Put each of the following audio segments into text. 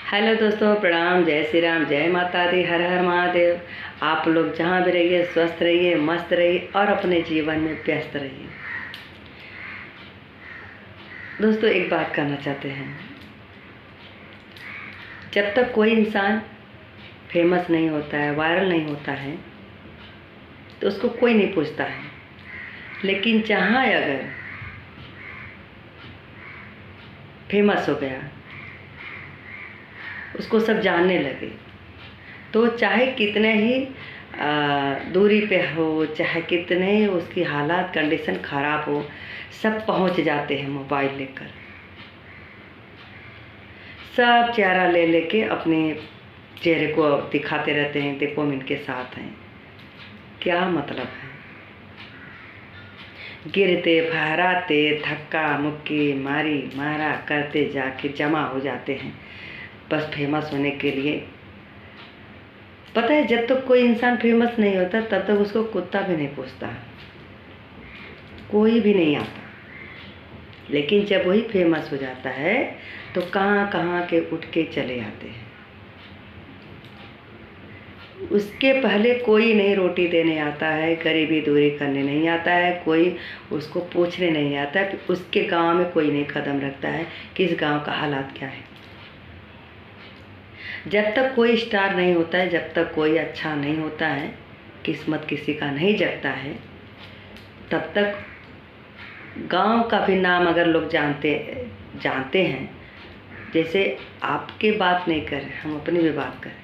Hello दोस्तों, प्रणाम। जय श्री राम, जय माता दी, हर हर महादेव। आप लोग जहाँ भी रहिए, स्वस्थ रहिए, मस्त रहिए और अपने जीवन में व्यस्त रहिए। दोस्तों, एक बात करना चाहते हैं। जब तक कोई इंसान फेमस नहीं होता है, वायरल नहीं होता है, तो उसको कोई नहीं पूछता है। लेकिन जहाँ अगर फेमस हो गया, उसको सब जानने लगे, तो चाहे कितने ही दूरी पे हो, चाहे कितने ही उसकी हालात कंडीशन ख़राब हो, सब पहुंच जाते हैं मोबाइल लेकर। सब चेहरा ले लेके अपने चेहरे को दिखाते रहते हैं, देखो हम इनके साथ हैं। क्या मतलब है? गिरते फहराते, धक्का मुक्की मारी मारा करते जाके जमा हो जाते हैं बस फेमस होने के लिए। पता है, जब तक कोई इंसान फेमस नहीं होता तब तक उसको कुत्ता भी नहीं पूछता, कोई भी नहीं आता। लेकिन जब वही फेमस हो जाता है तो कहाँ कहाँ के उठ के चले आते हैं। उसके पहले कोई नहीं रोटी देने आता है, गरीबी दूरी करने नहीं आता है, कोई उसको पूछने नहीं आता है। उसके गांव में कोई नहीं कदम रखता है कि इस गांव का हालात क्या है। जब तक कोई स्टार नहीं होता है, जब तक कोई अच्छा नहीं होता है, किस्मत किसी का नहीं जगता है, तब तक गांव का भी नाम अगर लोग जानते हैं। जैसे आपके बात नहीं करें, हम अपनी भी बात करें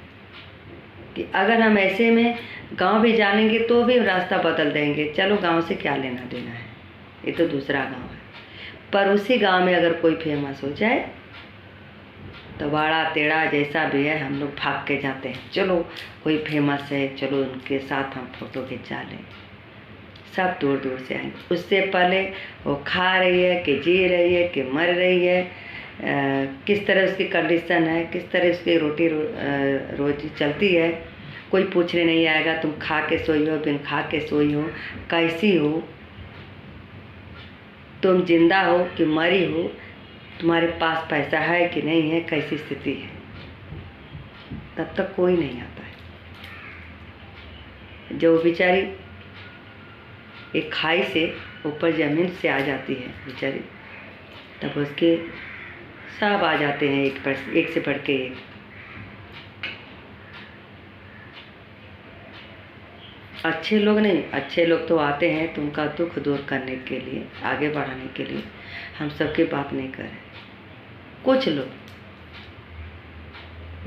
कि अगर हम ऐसे में गांव भी जानेंगे तो भी रास्ता बदल देंगे। चलो, गांव से क्या लेना देना है, ये तो दूसरा गांव है। पर उसी गांव में अगर कोई फेमस हो जाए तो बाड़ा टेढ़ा जैसा भी है, हम लोग भाग के जाते हैं। चलो, कोई फेमस है, चलो उनके साथ हम फोटो खिंचा लें। सब दूर दूर से आएंगे। उससे पहले वो खा रही है कि जी रही है कि मर रही है, किस तरह उसकी कंडीशन है, किस तरह उसकी रोजी चलती है, कोई पूछने नहीं आएगा। तुम खा के सोई हो, बिन खा के सोई हो, कैसी हो, तुम जिंदा हो कि मरी हो, तुम्हारे पास पैसा है कि नहीं है, कैसी स्थिति है, तब तक कोई नहीं आता है। जो बेचारी एक खाई से ऊपर ज़मीन से आ जाती है बेचारी, तब उसके सब आ जाते हैं, एक से बढ़ के एक। अच्छे लोग नहीं, अच्छे लोग तो आते हैं तुमका दुख दूर करने के लिए, आगे बढ़ाने के लिए। हम सबकी बात नहीं करें। कुछ लोग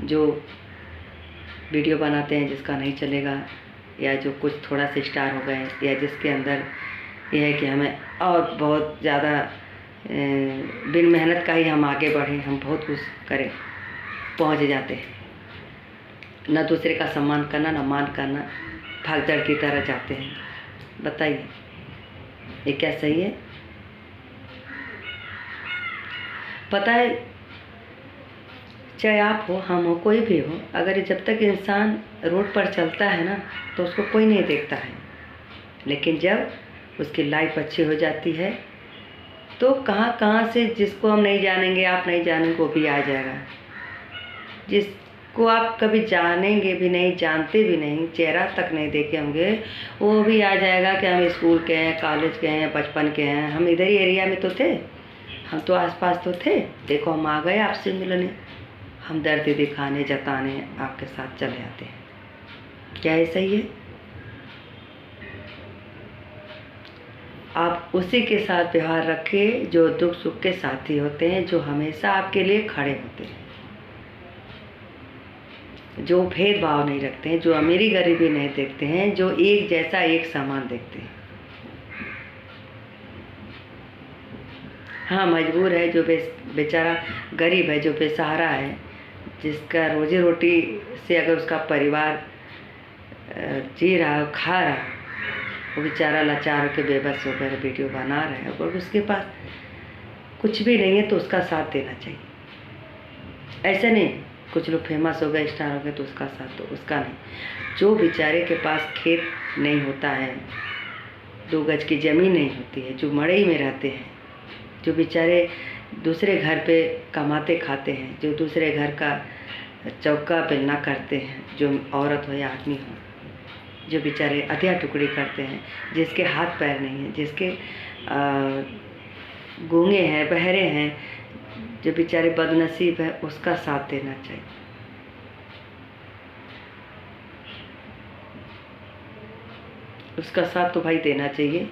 जो वीडियो बनाते हैं जिसका नहीं चलेगा, या जो कुछ थोड़ा सा स्टार हो गए, या जिसके अंदर यह है कि हमें और बहुत ज़्यादा बिन मेहनत का ही हम आगे बढ़ें, हम बहुत कुछ करें, पहुंच जाते हैं। न दूसरे का सम्मान करना, न मान करना, भागदड़ की तरह जाते हैं। बताइए, ये क्या सही है? पता है, चाहे आप हो, हम हो, कोई भी हो, अगर जब तक इंसान रोड पर चलता है ना, तो उसको कोई नहीं देखता है। लेकिन जब उसकी लाइफ अच्छी हो जाती है तो कहाँ कहाँ से, जिसको हम नहीं जानेंगे, आप नहीं जानेंगे, वो भी आ जाएगा। जिसको आप कभी जानेंगे भी नहीं, जानते भी नहीं, चेहरा तक नहीं देखे होंगे, वो भी आ जाएगा कि हम स्कूल के हैं, कॉलेज के हैं, बचपन के हैं, हम इधर ही एरिया में तो थे, हम तो आसपास तो थे, देखो हम आ गए आपसे मिलने, हम दर्द दिखाने जताने आपके साथ चले आते हैं। क्या ये सही है? आप उसी के साथ व्यवहार रखें जो दुख सुख के साथी होते हैं, जो हमेशा आपके लिए खड़े होते हैं, जो भेदभाव नहीं रखते हैं, जो अमीरी गरीबी नहीं देखते हैं, जो एक जैसा एक समान देखते हैं। हाँ, मजबूर है, जो बेचारा गरीब है, जो बेसहारा है, जिसका रोजी रोटी से अगर उसका परिवार जी रहा है, खा रहा है, वो बेचारा लाचार होकर बेबस होकर वीडियो बना रहा है, और उसके पास कुछ भी नहीं है, तो उसका साथ देना चाहिए। ऐसा नहीं कुछ लोग फेमस हो गए, स्टार हो गए, तो उसका साथ, तो उसका नहीं। जो बेचारे के पास खेत नहीं होता है, 2 गज की ज़मीन नहीं होती है, जो मड़ई में रहते हैं, जो बेचारे दूसरे घर पे कमाते खाते हैं, जो दूसरे घर का चौका बेलना करते हैं, जो औरत हो या आदमी हो, जो बेचारे अतिया टुकड़ी करते हैं, जिसके हाथ पैर नहीं हैं, जिसके गूंगे हैं, बहरे हैं, जो बेचारे बदनसीब है, उसका साथ देना चाहिए। उसका साथ तो भाई देना चाहिए,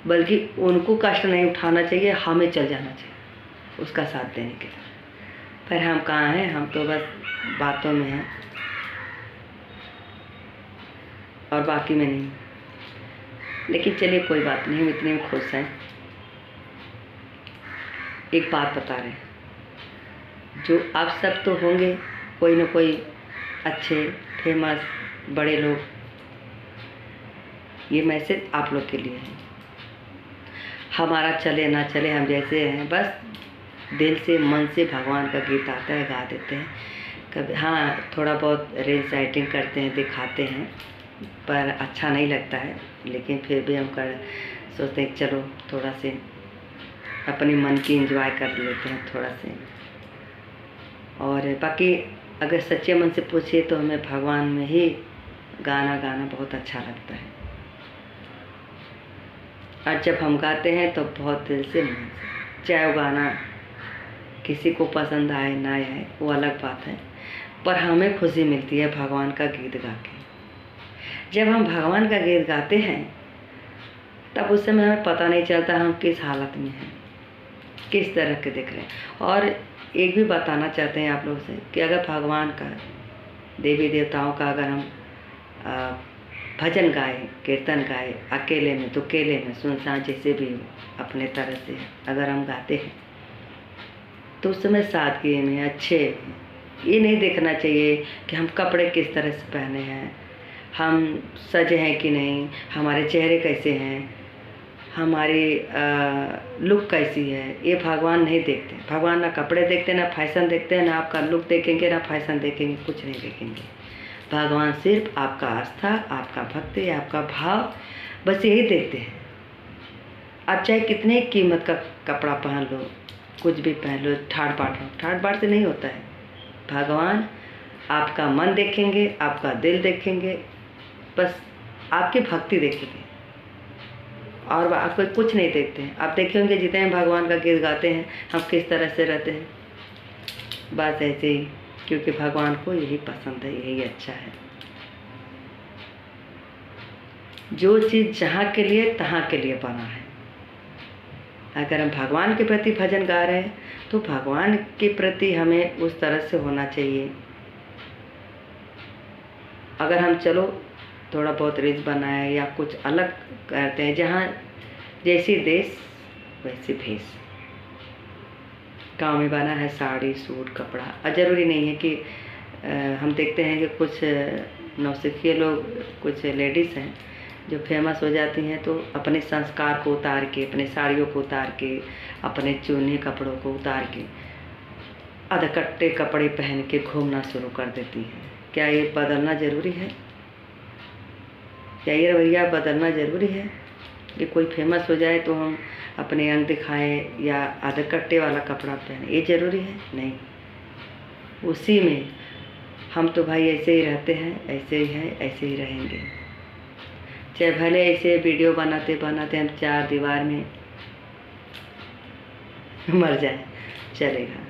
बल्कि उनको कष्ट नहीं उठाना चाहिए, हमें चल जाना चाहिए उसका साथ देने के लिए। पर हम कहाँ हैं, हम तो बस बातों में हैं और बाकी में नहीं। लेकिन चलिए कोई बात नहीं, हम इतने में खुश हैं। एक बात बता रहे हैं, जो आप सब तो होंगे कोई ना कोई अच्छे फेमस बड़े लोग, ये मैसेज आप लोग के लिए है। हमारा चले ना चले, हम जैसे हैं बस दिल से मन से भगवान का गीत आता है गा देते हैं। कभी हाँ थोड़ा बहुत रील्स एडिटिंग करते हैं, दिखाते हैं, पर अच्छा नहीं लगता है। लेकिन फिर भी हम सोचते हैं चलो थोड़ा से अपने मन की एंजॉय कर लेते हैं थोड़ा से। और बाकी अगर सच्चे मन से पूछिए तो हमें भगवान में ही गाना बहुत अच्छा लगता है। और जब हम गाते हैं तो बहुत दिल से मन से, चाहे वो गाना किसी को पसंद आए ना आए वो अलग बात है, पर हमें खुशी मिलती है भगवान का गीत गा के। जब हम भगवान का गीत गाते हैं तब उस समय हमें पता नहीं चलता हम किस हालत में हैं, किस तरह के दिख रहे हैं। और एक भी बताना चाहते हैं आप लोगों से कि अगर भगवान का, देवी देवताओं का अगर हम भजन गाए, कीर्तन गाए, अकेले में, दुकेले में, सुनसान, जैसे भी अपने तरह से अगर हम गाते हैं तो उस समय सादगी में अच्छे, ये नहीं देखना चाहिए कि हम कपड़े किस तरह से पहने हैं, हम सजे हैं कि नहीं, हमारे चेहरे कैसे हैं, हमारी लुक कैसी है, ये भगवान नहीं देखते। भगवान ना कपड़े देखते, ना फैशन देखते हैं, ना आपका लुक देखेंगे, ना फैशन देखेंगे, कुछ नहीं देखेंगे। भगवान सिर्फ आपका आस्था, आपका भक्ति, आपका भाव, बस यही देखते हैं। आप चाहे कितने कीमत का कपड़ा पहन लो, कुछ भी पहन लो, ठाट बाट लो, ठाट बाट से नहीं होता है। भगवान आपका मन देखेंगे, आपका दिल देखेंगे, बस आपकी भक्ति देखेंगे, और आपको कुछ नहीं देखते हैं। आप देखे होंगे जितने भगवान का गीत गाते हैं हम किस तरह से रहते हैं, बस ऐसे ही, क्योंकि भगवान को यही पसंद है, यही अच्छा है। जो चीज़ जहाँ के लिए तहाँ के लिए बना है। अगर हम भगवान के प्रति भजन गा रहे हैं तो भगवान के प्रति हमें उस तरह से होना चाहिए। अगर हम चलो थोड़ा बहुत रील्स बनाए या कुछ अलग करते हैं, जहाँ जैसी देश वैसी भेष, गाँव में बना है साड़ी सूट कपड़ा। और ज़रूरी नहीं है कि हम देखते हैं कि कुछ नौसिखिए लोग, कुछ लेडीज़ हैं जो फेमस हो जाती हैं तो अपने संस्कार को उतार के, अपने साड़ियों को उतार के, अपने चुन्नी कपड़ों को उतार के अधकट्टे कपड़े पहन के घूमना शुरू कर देती हैं। क्या ये बदलना ज़रूरी है? क्या ये रवैया बदलना ज़रूरी है कि कोई फेमस हो जाए तो हम अपने अंग दिखाएं या अधकट्टे वाला कपड़ा पहने? ये ज़रूरी है? नहीं। उसी में हम तो भाई ऐसे ही रहते हैं, ऐसे ही हैं, ऐसे ही रहेंगे। चाहे भले ऐसे वीडियो बनाते बनाते हम चार दीवार में मर जाए, चलेगा।